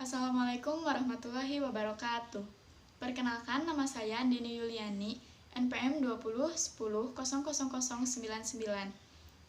Assalamualaikum warahmatullahi wabarakatuh. Perkenalkan, nama saya Dini Yuliani, NPM 2010100099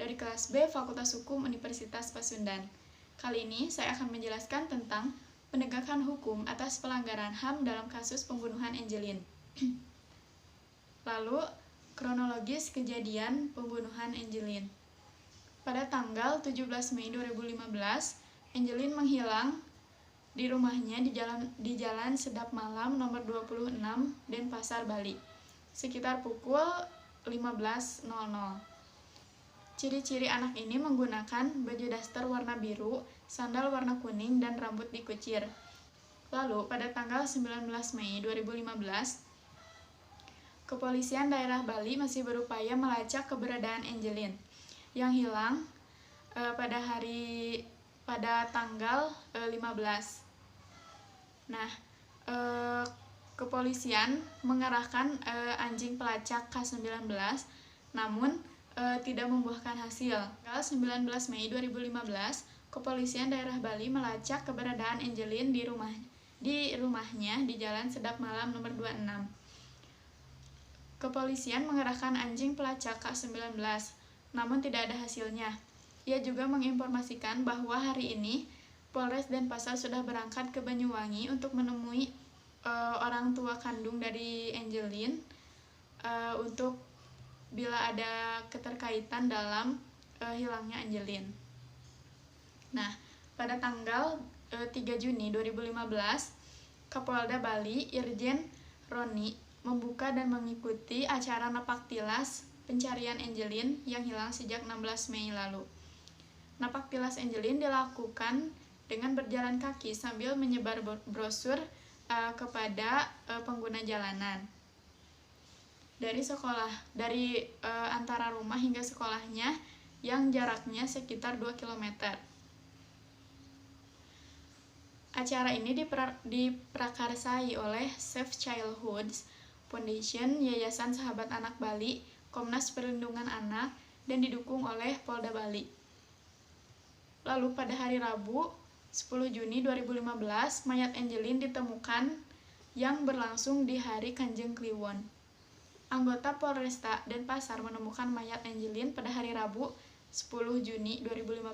dari kelas B Fakultas Hukum Universitas Pasundan. Kali ini saya akan menjelaskan tentang penegakan hukum atas pelanggaran HAM dalam kasus pembunuhan Angelin. Lalu, kronologis kejadian pembunuhan Angelin. Pada tanggal 17 Mei 2015, Angelin menghilang di rumahnya di Jalan Sedap Malam nomor 26 Denpasar, Bali, sekitar pukul 15.00. Ciri-ciri anak ini menggunakan baju daster warna biru, sandal warna kuning, dan rambut dikucir. Lalu, pada tanggal 19 Mei 2015, Kepolisian Daerah Bali masih berupaya melacak keberadaan Angelin yang hilang pada tanggal 15. Nah, kepolisian mengerahkan anjing pelacak K19, namun tidak membuahkan hasil. Tanggal 19 Mei 2015, Kepolisian Daerah Bali melacak keberadaan Angelin di rumahnya di Jalan Sedap Malam nomor 26. Kepolisian mengerahkan anjing pelacak K19, namun tidak ada hasilnya. Ia juga menginformasikan bahwa hari ini Polres Denpasar sudah berangkat ke Banyuwangi untuk menemui orang tua kandung dari Angelin untuk bila ada keterkaitan dalam hilangnya Angelin. Nah, pada tanggal 3 Juni 2015, Kapolda Bali Irjen Roni membuka dan mengikuti acara napak tilas pencarian Angelin yang hilang sejak 16 Mei lalu. Napak tilas Angelin dilakukan dengan berjalan kaki sambil menyebar brosur kepada pengguna jalanan. Dari antara rumah hingga sekolahnya yang jaraknya sekitar 2 km. Acara ini diprakarsai oleh Save Childhood Foundation, Yayasan Sahabat Anak Bali, Komnas Perlindungan Anak, dan didukung oleh Polda Bali. Lalu pada hari Rabu 10 Juni 2015, mayat Angelin ditemukan yang berlangsung di Hari Kanjeng Kliwon. Anggota Polresta Denpasar menemukan mayat Angelin pada hari Rabu 10 Juni 2015.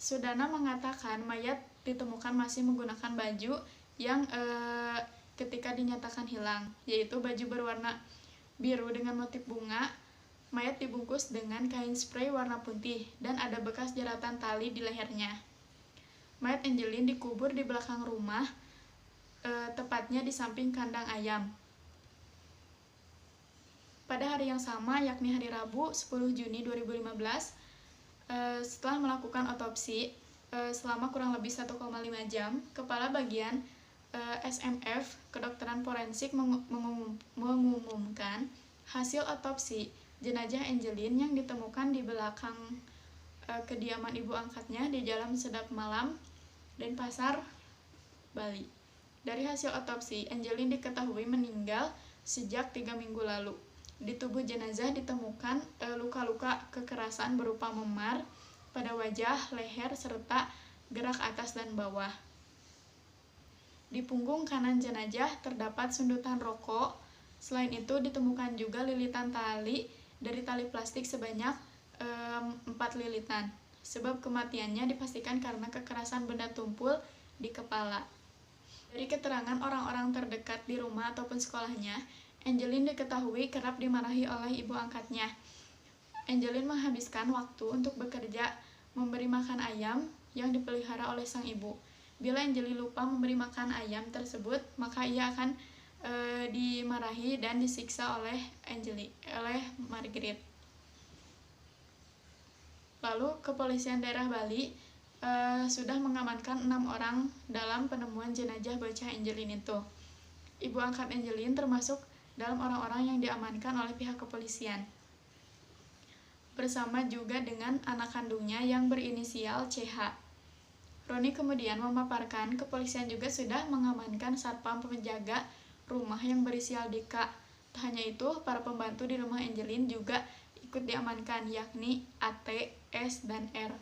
Sudana mengatakan mayat ditemukan masih menggunakan baju yang ketika dinyatakan hilang, yaitu baju berwarna biru dengan motif bunga. Mayat dibungkus dengan kain spray warna putih dan ada bekas jeratan tali di lehernya. Mayat Angelin dikubur di belakang rumah, tepatnya di samping kandang ayam. Pada hari yang sama, yakni hari Rabu 10 Juni 2015, setelah melakukan otopsi selama kurang lebih 1,5 jam, Kepala Bagian SMF Kedokteran Forensik mengumumkan hasil otopsi jenazah Angelin yang ditemukan di belakang kediaman ibu angkatnya di Jalan Sedap Malam, Denpasar, Bali. Dari hasil otopsi, Angelin diketahui meninggal sejak 3 minggu lalu. Di tubuh jenazah ditemukan luka-luka kekerasan berupa memar pada wajah, leher, serta gerak atas dan bawah. Di punggung kanan jenazah terdapat sundutan rokok. Selain itu ditemukan juga lilitan tali dari tali plastik sebanyak 4 lilitan. Sebab kematiannya dipastikan karena kekerasan benda tumpul di kepala. Dari keterangan orang-orang terdekat di rumah ataupun sekolahnya, Angelin diketahui kerap dimarahi oleh ibu angkatnya. Angelin menghabiskan waktu untuk bekerja memberi makan ayam yang dipelihara oleh sang ibu. Bila Angelin lupa memberi makan ayam tersebut, maka ia akan dimarahi dan disiksa oleh Margaret. Lalu, Kepolisian Daerah Bali sudah mengamankan 6 orang dalam penemuan jenazah bocah Angelin itu. Ibu angkat Angelin termasuk dalam orang-orang yang diamankan oleh pihak kepolisian, bersama juga dengan anak kandungnya yang berinisial CH. Roni kemudian memaparkan kepolisian juga sudah mengamankan satpam penjaga rumah yang berinisial DK. Tak hanya itu, para pembantu di rumah Angelin juga ikut diamankan, yakni AT, S, dan R.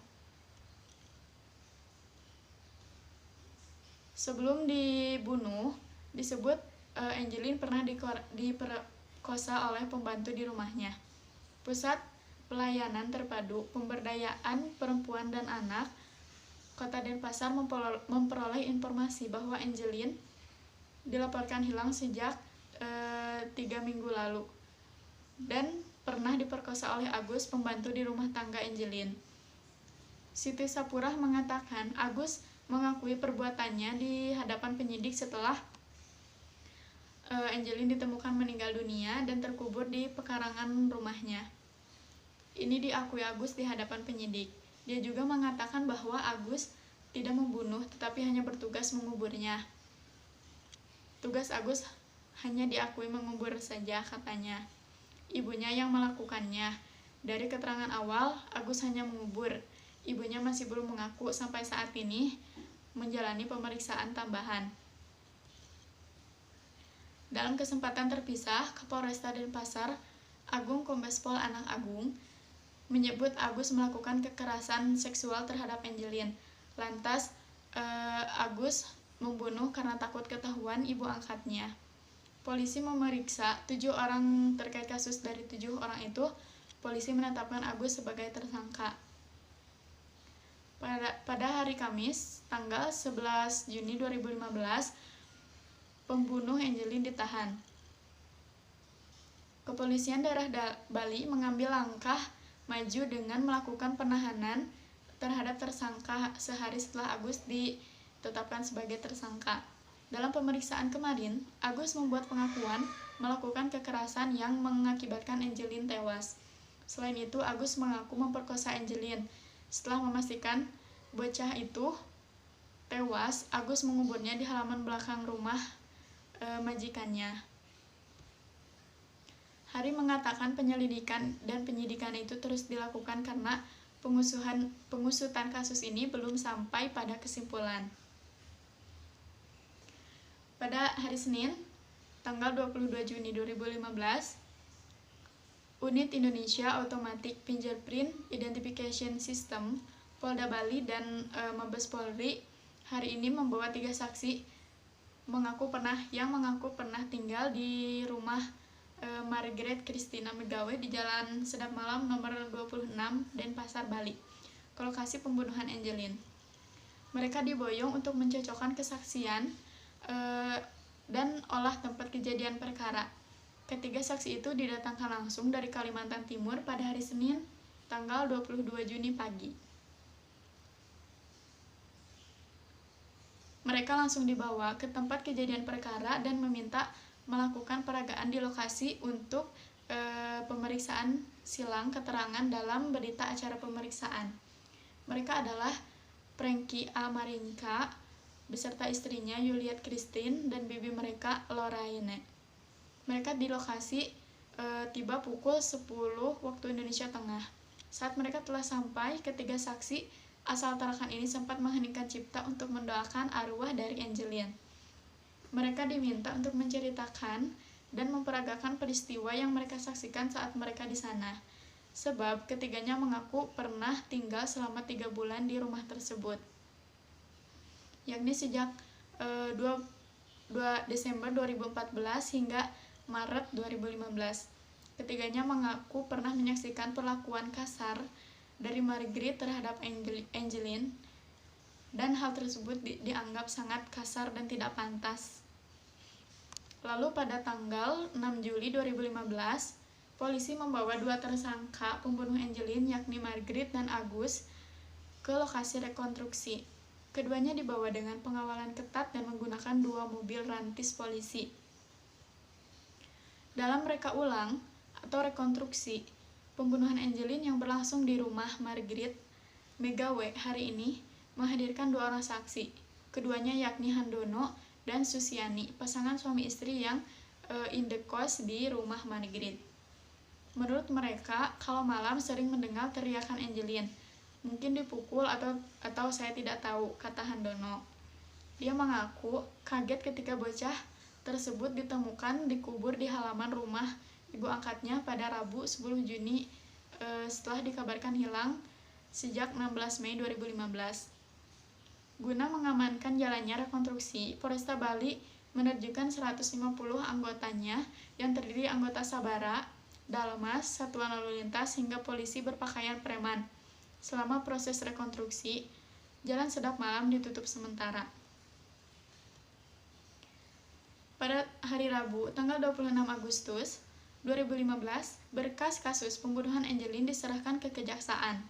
Sebelum dibunuh, disebut Angelin pernah diperkosa oleh pembantu di rumahnya. Pusat Pelayanan Terpadu Pemberdayaan Perempuan dan Anak Kota Denpasar memperoleh informasi bahwa Angelin dilaporkan hilang sejak 3 minggu lalu dan pernah diperkosa oleh Agus, pembantu di rumah tangga Angelin. Siti Sapurah mengatakan Agus mengakui perbuatannya di hadapan penyidik setelah Angelin ditemukan meninggal dunia dan terkubur di pekarangan rumahnya. Ini diakui Agus di hadapan penyidik. Dia juga mengatakan bahwa Agus tidak membunuh tetapi hanya bertugas menguburnya. Tugas Agus hanya diakui mengubur saja, katanya. Ibunya yang melakukannya. Dari keterangan awal, Agus hanya mengubur. Ibunya masih belum mengaku sampai saat ini menjalani pemeriksaan tambahan. Dalam kesempatan terpisah, Kapolresta Denpasar Agung Kombes Pol Anang Agung menyebut Agus melakukan kekerasan seksual terhadap Angelin. Lantas, Agus membunuh karena takut ketahuan ibu angkatnya. Polisi memeriksa 7 orang terkait kasus. Dari 7 orang itu, polisi menetapkan Agus sebagai tersangka. Pada hari Kamis, tanggal 11 Juni 2015, pembunuh Angelin ditahan. Kepolisian daerah Bali mengambil langkah maju dengan melakukan penahanan terhadap tersangka sehari setelah Agus ditetapkan sebagai tersangka. Dalam pemeriksaan kemarin, Agus membuat pengakuan melakukan kekerasan yang mengakibatkan Angelin tewas. Selain itu, Agus mengaku memperkosa Angelin. Setelah memastikan bocah itu tewas, Agus menguburnya di halaman belakang rumah majikannya. Hari mengatakan penyelidikan dan penyidikan itu terus dilakukan karena pengusutan kasus ini belum sampai pada kesimpulan. Pada hari Senin, tanggal 22 Juni 2015, Unit Indonesia Automatic Fingerprint Identification System Polda Bali dan Mabes Polri hari ini membawa 3 saksi mengaku pernah tinggal di rumah Margaret Christina Megawe di Jalan Sedap Malam nomor 26 Denpasar, Bali, ke lokasi pembunuhan Angelin. Mereka diboyong untuk mencocokkan kesaksian dan olah tempat kejadian perkara. Ketiga saksi itu didatangkan langsung dari Kalimantan Timur pada hari Senin, tanggal 22 Juni pagi. Mereka langsung dibawa ke tempat kejadian perkara dan meminta melakukan peragaan di lokasi untuk pemeriksaan silang keterangan dalam berita acara pemeriksaan. Mereka adalah Frankie A. Marinka beserta istrinya Juliet Christine dan bibi mereka Lorraine. Mereka di lokasi tiba pukul 10 waktu Indonesia Tengah. Saat mereka telah sampai, ketiga saksi asal Tarakan ini sempat mengheningkan cipta untuk mendoakan arwah dari Angelin. Mereka diminta untuk menceritakan dan memperagakan peristiwa yang mereka saksikan saat mereka di sana. Sebab ketiganya mengaku pernah tinggal selama 3 bulan di rumah tersebut, yakni sejak 2 Desember 2014 hingga Maret 2015. Ketiganya mengaku pernah menyaksikan perlakuan kasar dari Margaret terhadap Angelin, dan hal tersebut dianggap sangat kasar dan tidak pantas. Lalu pada tanggal 6 Juli 2015, polisi membawa 2 tersangka pembunuh Angelin, yakni Margaret dan Agus, ke lokasi rekonstruksi. Keduanya dibawa dengan pengawalan ketat dan menggunakan 2 mobil rantis polisi. Dalam reka ulang atau rekonstruksi pembunuhan Angelin yang berlangsung di rumah Margaret Megawe hari ini menghadirkan 2 orang saksi. Keduanya yakni Handono dan Susiani, pasangan suami istri yang indekos di rumah Margaret. Menurut mereka, kalau malam sering mendengar teriakan Angelin. Mungkin dipukul atau saya tidak tahu, kata Handono. Dia mengaku kaget ketika bocah tersebut ditemukan dikubur di halaman rumah ibu angkatnya pada Rabu 10 Juni setelah dikabarkan hilang sejak 16 Mei 2015. Guna mengamankan jalannya rekonstruksi, Polresta Bali menerjunkan 150 anggotanya yang terdiri anggota Sabara, Dalmas, Satuan Lalu Lintas, hingga polisi berpakaian preman. Selama proses rekonstruksi, Jalan Sedap Malam ditutup sementara. Pada hari Rabu, tanggal 26 Agustus 2015, berkas kasus pembunuhan Angelin diserahkan ke Kejaksaan.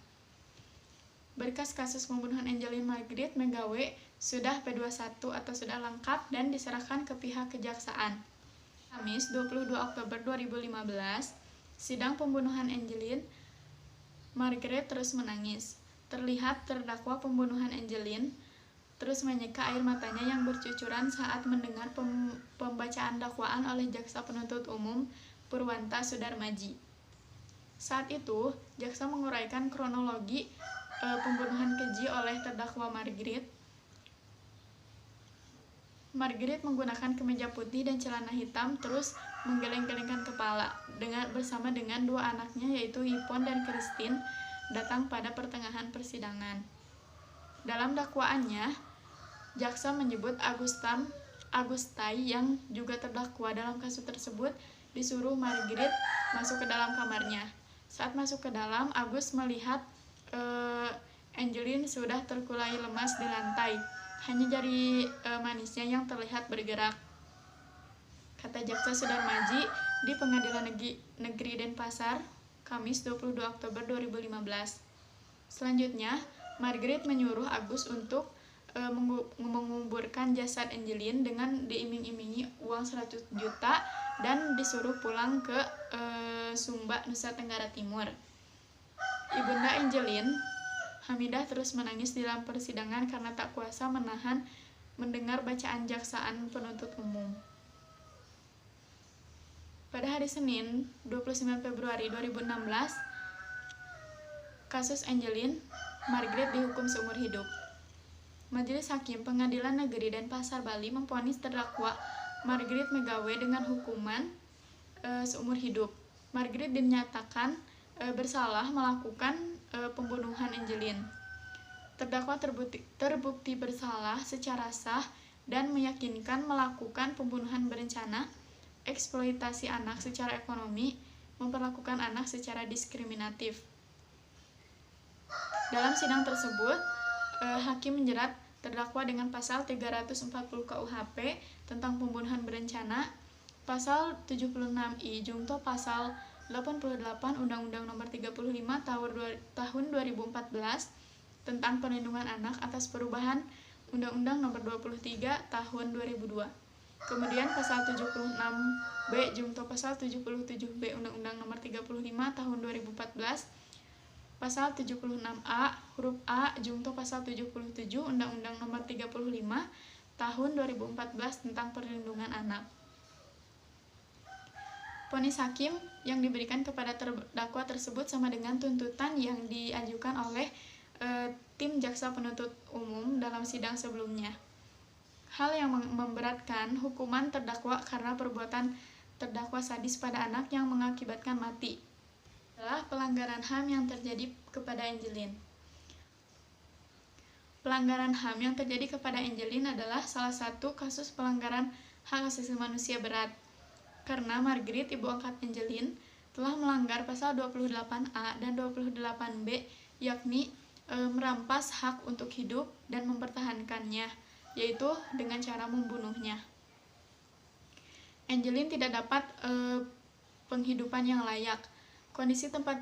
Berkas kasus pembunuhan Angelin Margaret Megawe sudah P21 atau sudah lengkap dan diserahkan ke pihak Kejaksaan. Kamis 22 Oktober 2015, sidang pembunuhan Angelin Margaret terus menangis. Terlihat terdakwa pembunuhan Angelin terus menyeka air matanya yang bercucuran saat mendengar pembacaan dakwaan oleh jaksa penuntut umum Purwanta Sudarmaji. Saat itu, jaksa menguraikan kronologi pembunuhan keji oleh terdakwa Margaret. Margaret menggunakan kemeja putih dan celana hitam, terus menggeleng-gelengkan kepala bersama dengan dua anaknya yaitu Ipon dan Christine datang pada pertengahan persidangan. Dalam dakwaannya, jaksa menyebut Agustai yang juga terdakwa dalam kasus tersebut disuruh Margaret masuk ke dalam kamarnya. Saat masuk ke dalam, Agus melihat Angelin sudah terkulai lemas di lantai. Hanya jari manisnya yang terlihat bergerak. Kata jaksa Sudarmaji di Pengadilan Negeri Denpasar, Kamis 22 Oktober 2015. Selanjutnya, Margaret menyuruh Agus untuk menguburkan jasad Angelin dengan diiming-imingi uang 100 juta dan disuruh pulang ke Sumba, Nusa Tenggara Timur. Ibunda Angelin, Hamidah, terus menangis di dalam persidangan karena tak kuasa menahan mendengar bacaan jaksaan penuntut umum. Pada hari Senin, 29 Februari 2016, kasus Angelin Margaret dihukum seumur hidup. Majelis Hakim Pengadilan Negeri Denpasar, Bali memvonis terdakwa Margaret Megawe dengan hukuman seumur hidup. Margaret dinyatakan bersalah melakukan pembunuhan Angelin. Terdakwa terbukti bersalah secara sah dan meyakinkan melakukan pembunuhan berencana, eksploitasi anak secara ekonomi, memperlakukan anak secara diskriminatif. Dalam sidang tersebut, hakim menjerat terdakwa dengan pasal 340 KUHP tentang pembunuhan berencana, pasal 76I jungto pasal 88 Undang-Undang Nomor 35 tahun 2014 tentang perlindungan anak atas perubahan Undang-Undang Nomor 23 tahun 2002. Kemudian pasal 76B jungto pasal 77B Undang-Undang Nomor 35 tahun 2014, pasal 76A huruf A jungto pasal 77 Undang-Undang Nomor 35 tahun 2014 tentang perlindungan anak. Vonis hakim yang diberikan kepada terdakwa tersebut sama dengan tuntutan yang diajukan oleh tim jaksa penuntut umum dalam sidang sebelumnya. Hal yang memberatkan hukuman terdakwa karena perbuatan terdakwa sadis pada anak yang mengakibatkan mati adalah pelanggaran HAM yang terjadi kepada Angelin. Pelanggaran HAM yang terjadi kepada Angelin adalah salah satu kasus pelanggaran hak asasi manusia berat. Karena Margaret, ibu angkat Angelin, telah melanggar pasal 28A dan 28B, yakni merampas hak untuk hidup dan mempertahankannya, yaitu dengan cara membunuhnya. Angelin tidak dapat penghidupan yang layak. Kondisi tempat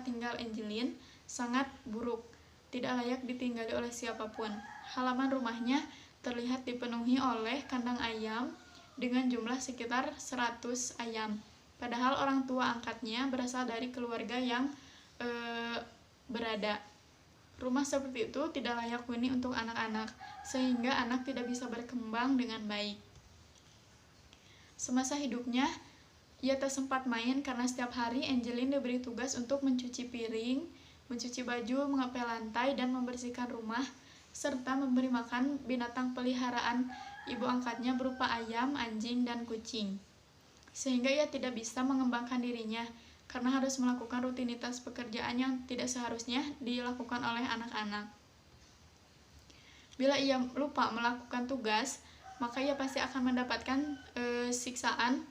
tinggal Angelin sangat buruk, tidak layak ditinggali oleh siapapun. Halaman rumahnya terlihat dipenuhi oleh kandang ayam dengan jumlah sekitar 100 ayam. Padahal orang tua angkatnya berasal dari keluarga yang berada. Rumah seperti itu tidak layak huni untuk anak-anak, sehingga anak tidak bisa berkembang dengan baik. Semasa hidupnya, ia tak sempat main karena setiap hari Angelin diberi tugas untuk mencuci piring, mencuci baju, mengepel lantai, dan membersihkan rumah, serta memberi makan binatang peliharaan ibu angkatnya berupa ayam, anjing, dan kucing. Sehingga ia tidak bisa mengembangkan dirinya karena harus melakukan rutinitas pekerjaan yang tidak seharusnya dilakukan oleh anak-anak. Bila ia lupa melakukan tugas, maka ia pasti akan mendapatkan siksaan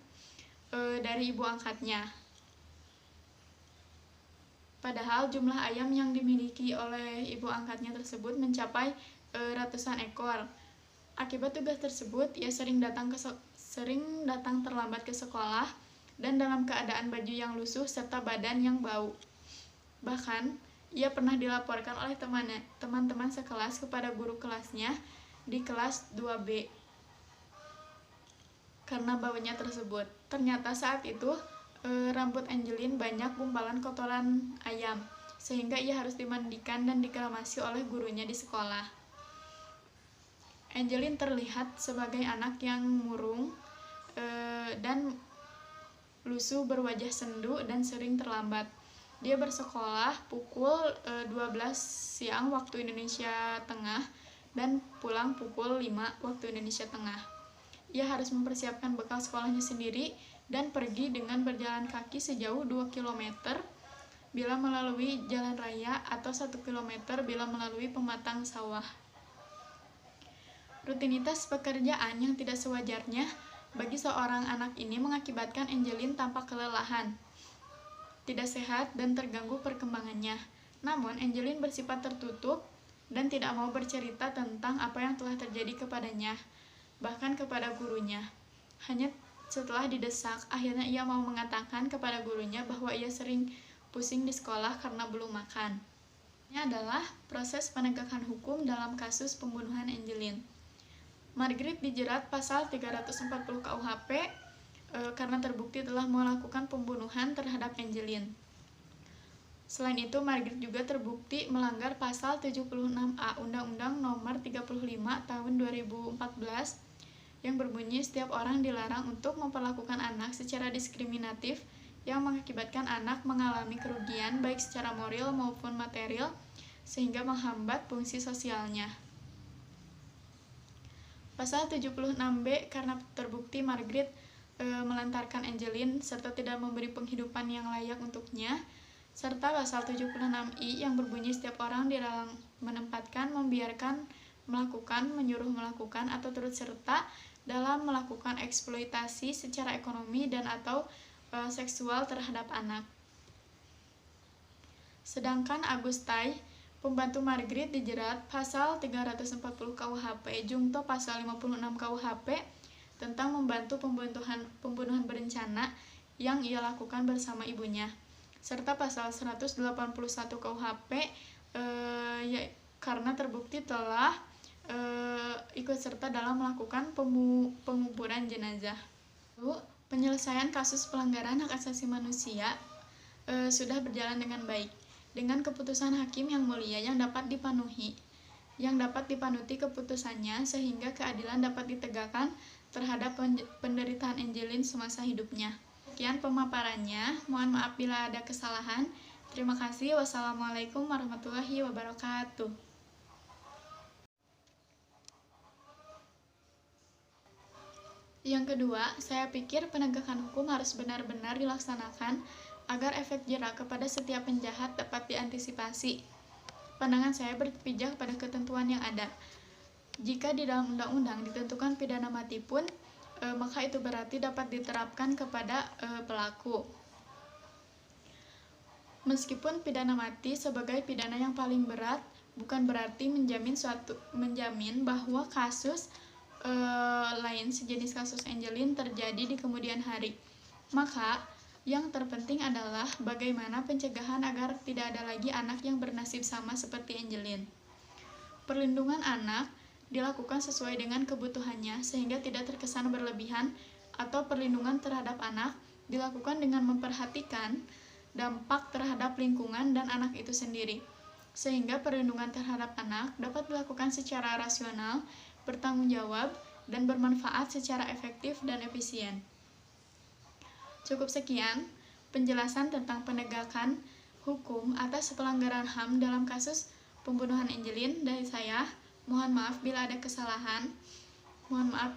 dari ibu angkatnya. Padahal jumlah ayam yang dimiliki oleh ibu angkatnya tersebut mencapai ratusan ekor. Akibat tugas tersebut, ia sering datang terlambat ke sekolah dan dalam keadaan baju yang lusuh serta badan yang bau. Bahkan, ia pernah dilaporkan oleh teman-teman sekelas kepada guru kelasnya di kelas 2B karena baunya tersebut. Ternyata saat itu rambut Angelin banyak gumpalan kotoran ayam, sehingga ia harus dimandikan dan dikremasi oleh gurunya di sekolah. Angelin terlihat sebagai anak yang murung dan lusuh, berwajah sendu dan sering terlambat. Dia bersekolah pukul 12 siang waktu Indonesia Tengah dan pulang pukul 5 waktu Indonesia Tengah. Ia harus mempersiapkan bekal sekolahnya sendiri dan pergi dengan berjalan kaki sejauh 2 km bila melalui jalan raya atau 1 km bila melalui pematang sawah. Rutinitas pekerjaan yang tidak sewajarnya bagi seorang anak ini mengakibatkan Angelin tampak kelelahan, tidak sehat, dan terganggu perkembangannya. Namun, Angelin bersifat tertutup dan tidak mau bercerita tentang apa yang telah terjadi kepadanya, bahkan kepada gurunya. Hanya setelah didesak, akhirnya ia mau mengatakan kepada gurunya bahwa ia sering pusing di sekolah karena belum makan. Ini adalah proses penegakan hukum dalam kasus pembunuhan Angelin. Margaret dijerat pasal 340 KUHP karena terbukti telah melakukan pembunuhan terhadap Angelin. Selain itu, Margaret juga terbukti melanggar pasal 76A Undang-Undang Nomor 35 Tahun 2014 yang berbunyi setiap orang dilarang untuk memperlakukan anak secara diskriminatif yang mengakibatkan anak mengalami kerugian baik secara moral maupun material sehingga menghambat fungsi sosialnya. Pasal 76B karena terbukti Margaret melantarkan Angelin serta tidak memberi penghidupan yang layak untuknya, serta pasal 76I yang berbunyi setiap orang dilarang menempatkan, membiarkan, melakukan, menyuruh melakukan, atau turut serta dalam melakukan eksploitasi secara ekonomi dan atau seksual terhadap anak. Sedangkan Agustai, pembantu Margaret, dijerat pasal 340 KUHP jungto pasal 56 KUHP tentang membantu pembunuhan berencana yang ia lakukan bersama ibunya, serta pasal 181 KUHP karena terbukti telah ikut serta dalam melakukan penguburan jenazah. Lalu, penyelesaian kasus pelanggaran hak asasi manusia sudah berjalan dengan baik, dengan keputusan hakim yang mulia yang dapat dipanuti keputusannya sehingga keadilan dapat ditegakkan terhadap penderitaan Angelin semasa hidupnya. Sekian pemaparannya, mohon maaf bila ada kesalahan. Terima kasih. Wassalamualaikum warahmatullahi wabarakatuh. Yang kedua, saya pikir penegakan hukum harus benar-benar dilaksanakan agar efek jera kepada setiap penjahat dapat diantisipasi. Pandangan saya berpijak pada ketentuan yang ada. Jika di dalam undang-undang ditentukan pidana mati pun, maka itu berarti dapat diterapkan kepada pelaku. Meskipun pidana mati sebagai pidana yang paling berat, bukan berarti menjamin bahwa kasus lain sejenis kasus Angelin terjadi di kemudian hari. Maka, yang terpenting adalah bagaimana pencegahan agar tidak ada lagi anak yang bernasib sama seperti Angelin. Perlindungan anak dilakukan sesuai dengan kebutuhannya sehingga tidak terkesan berlebihan, atau perlindungan terhadap anak dilakukan dengan memperhatikan dampak terhadap lingkungan dan anak itu sendiri, sehingga perlindungan terhadap anak dapat dilakukan secara rasional, bertanggung jawab, dan bermanfaat secara efektif dan efisien. Cukup sekian penjelasan tentang penegakan hukum atas pelanggaran HAM dalam kasus pembunuhan Angelin dari saya. Mohon maaf bila ada kesalahan. Mohon maaf